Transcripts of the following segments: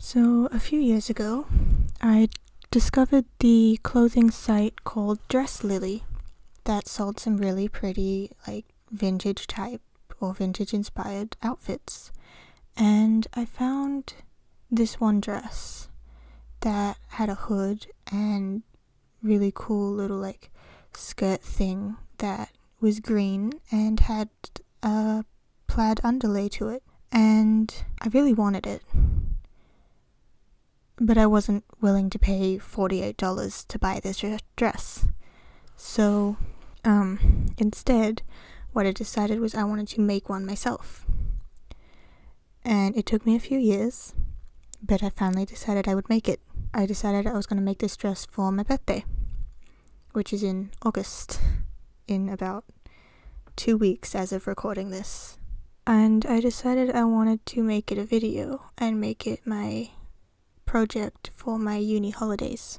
So a few years ago, I discovered the clothing site called Dresslily that sold some really pretty, vintage type or vintage inspired outfits. And I found this one dress that had a hood and really cool little skirt thing that was green and had a plaid underlay to it. And I really wanted it, but I wasn't willing to pay $48 to buy this dress. So, instead, what I decided was I wanted to make one myself. And it took me a few years, but I finally decided I would make it. I decided I was going to make this dress for my birthday, which is in August, in about 2 weeks as of recording this. And I decided I wanted to make it a video and make it my project for my uni holidays.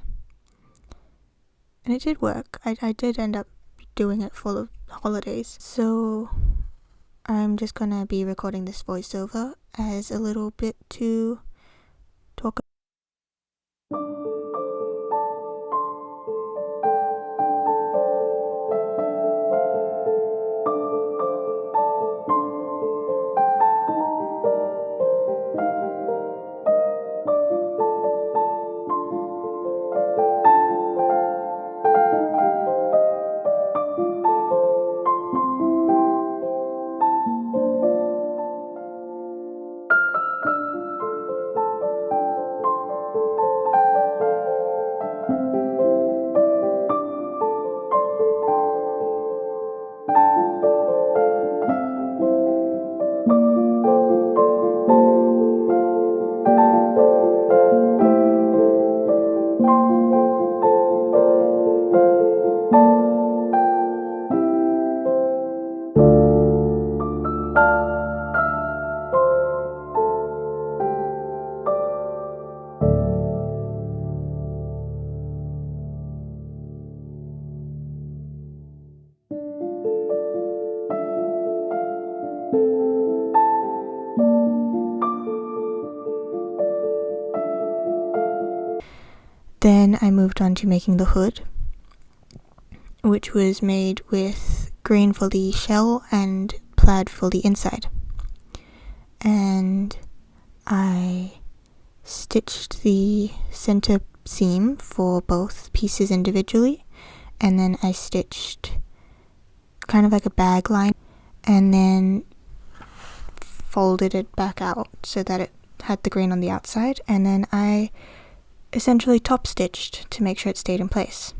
And it did work. I did end up doing it for the holidays. So I'm just gonna be recording this voiceover as a little bit to talk. Then I moved on to making the hood, which was made with green for the shell and plaid for the inside. And I stitched the center seam for both pieces individually, and then I stitched kind of like a bag line and then folded it back out so that it had the green on the outside, and then I essentially top stitched to make sure it stayed in place.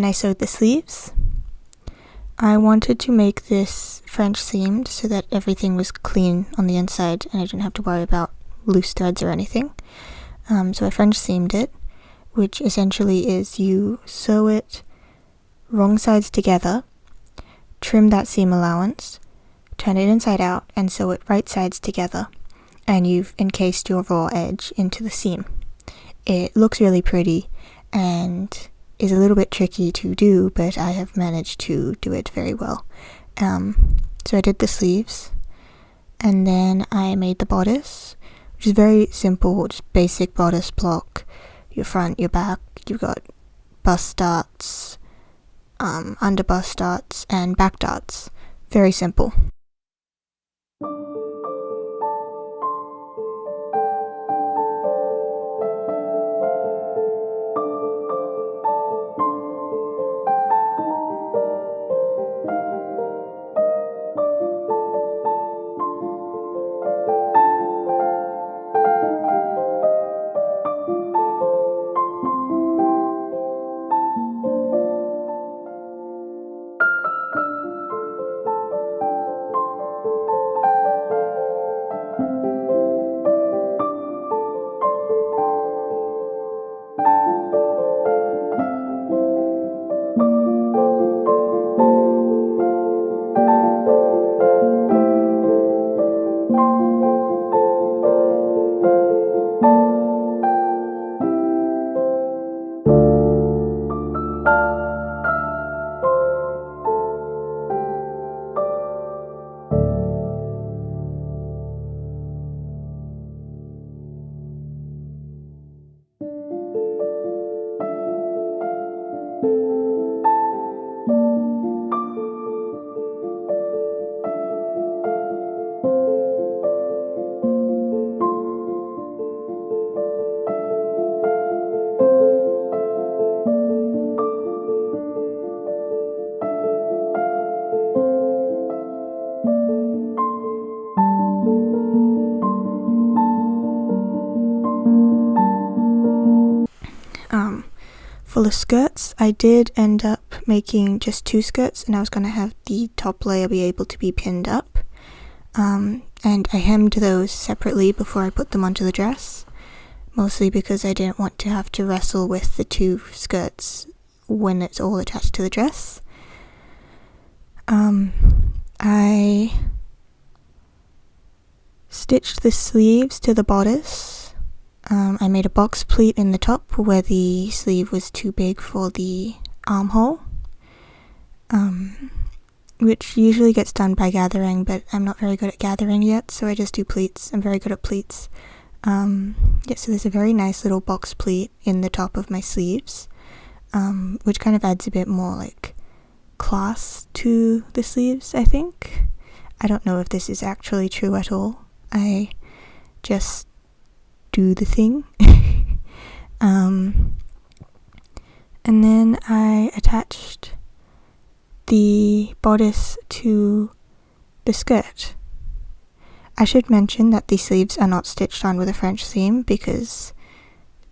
then I sewed the sleeves. I wanted to make this French seamed so that everything was clean on the inside and I didn't have to worry about loose threads or anything. So I French seamed it, which essentially is you sew it wrong sides together, trim that seam allowance, turn it inside out, and sew it right sides together, and you've encased your raw edge into the seam. It looks really pretty and is a little bit tricky to do, but I have managed to do it very well. So I did the sleeves, and then I made the bodice, which is very simple, just basic bodice block. Your front, your back, you've got bust darts, under bust darts, and back darts. Very simple. For the skirts, I did end up making just 2 skirts, and I was going to have the top layer be able to be pinned up. And I hemmed those separately before I put them onto the dress, mostly because I didn't want to have to wrestle with the 2 skirts when it's all attached to the dress. I stitched the sleeves to the bodice. I made a box pleat in the top where the sleeve was too big for the armhole, which usually gets done by gathering, but I'm not very good at gathering yet, so I just do pleats. I'm very good at pleats. So there's a very nice little box pleat in the top of my sleeves, which kind of adds a bit more like class to the sleeves, I think. I don't know if this is actually true at all. I just do the thing. And then I attached the bodice to the skirt. I should mention that the sleeves are not stitched on with a French seam because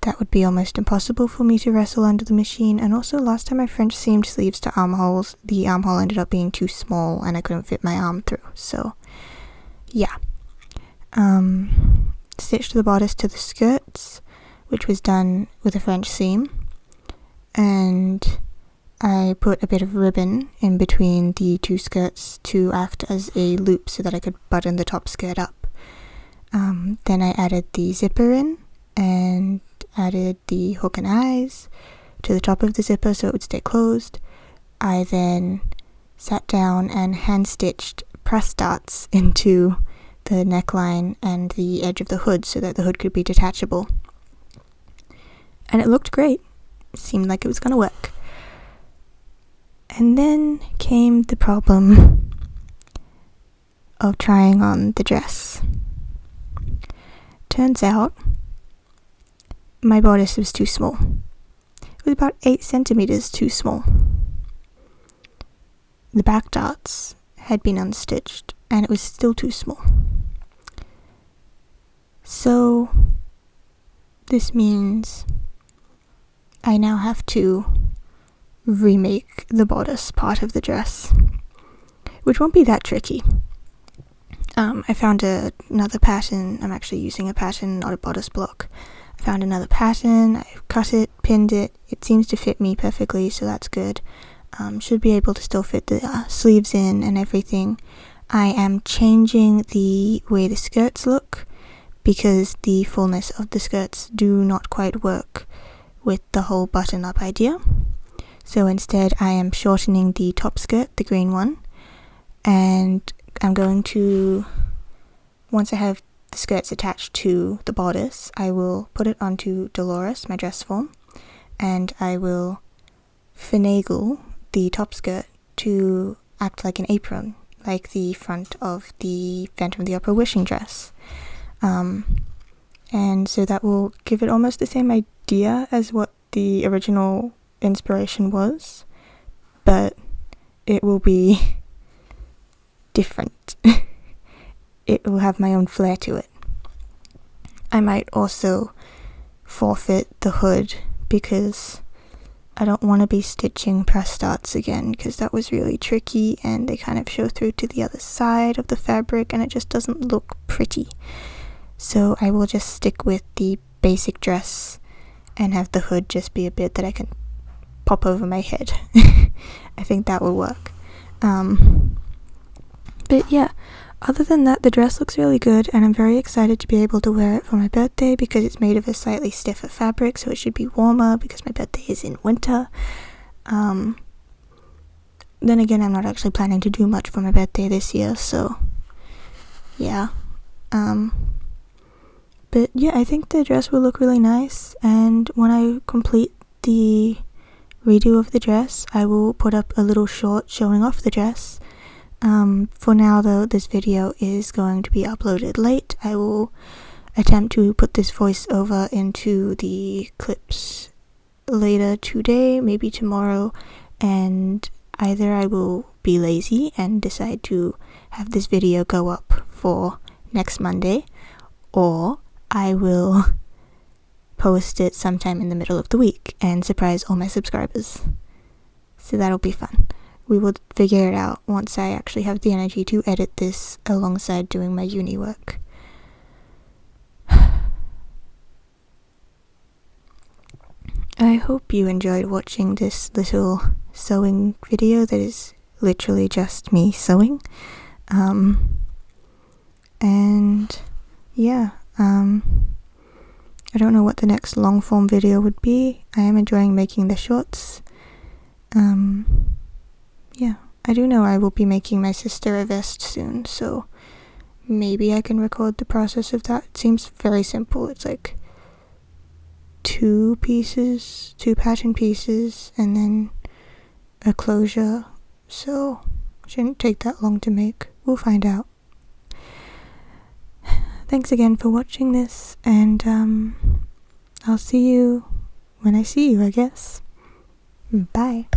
that would be almost impossible for me to wrestle under the machine, and also last time I French seamed sleeves to armholes, the armhole ended up being too small and I couldn't fit my arm through, so yeah. Stitched the bodice to the skirts, which was done with a French seam, and I put a bit of ribbon in between the 2 skirts to act as a loop so that I could button the top skirt up. Then I added the zipper in and added the hook and eyes to the top of the zipper so it would stay closed. I then sat down and hand stitched press darts into the neckline and the edge of the hood so that the hood could be detachable. And it looked great. It seemed like it was going to work. And then came the problem of trying on the dress. Turns out my bodice was too small. It was about 8 centimeters too small. The back darts had been unstitched and it was still too small. So this means I now have to remake the bodice part of the dress, which won't be that tricky. I found another pattern. I'm actually using a pattern, not a bodice block. I found another pattern, I've cut it, pinned it. It seems to fit me perfectly, so that's good. Should be able to still fit the sleeves in and everything. I am changing the way the skirts look because the fullness of the skirts do not quite work with the whole button-up idea. So instead I am shortening the top skirt, the green one, and I'm going to, once I have the skirts attached to the bodice, I will put it onto Dolores, my dress form, and I will finagle the top skirt to act like an apron, like the front of the Phantom of the Opera wishing dress. And so that will give it almost the same idea as what the original inspiration was, but it will be different. It will have my own flair to it. I might also forfeit the hood because I don't want to be stitching press starts again, because that was really tricky and they kind of show through to the other side of the fabric and it just doesn't look pretty. So I will just stick with the basic dress and have the hood just be a bit that I can pop over my head. I think that will work. But yeah, other than that, the dress looks really good and I'm very excited to be able to wear it for my birthday because it's made of a slightly stiffer fabric, so it should be warmer because my birthday is in winter. Then again, I'm not actually planning to do much for my birthday this year, so yeah. But yeah, I think the dress will look really nice, and when I complete the redo of the dress, I will put up a little short showing off the dress. For now though, this video is going to be uploaded late. I will attempt to put this voiceover into the clips later today, maybe tomorrow, and either I will be lazy and decide to have this video go up for next Monday, or I will post it sometime in the middle of the week and surprise all my subscribers. So that'll be fun. We will figure it out once I actually have the energy to edit this alongside doing my uni work. I hope you enjoyed watching this little sewing video that is literally just me sewing. And yeah, I don't know what the next long form video would be. I am enjoying making the shorts. Yeah, I do know I will be making my sister a vest soon, so maybe I can record the process of that. It seems very simple. It's like 2 pattern pieces, and then a closure, so it shouldn't take that long to make. We'll find out. Thanks again for watching this, and I'll see you when I see you, I guess. Bye.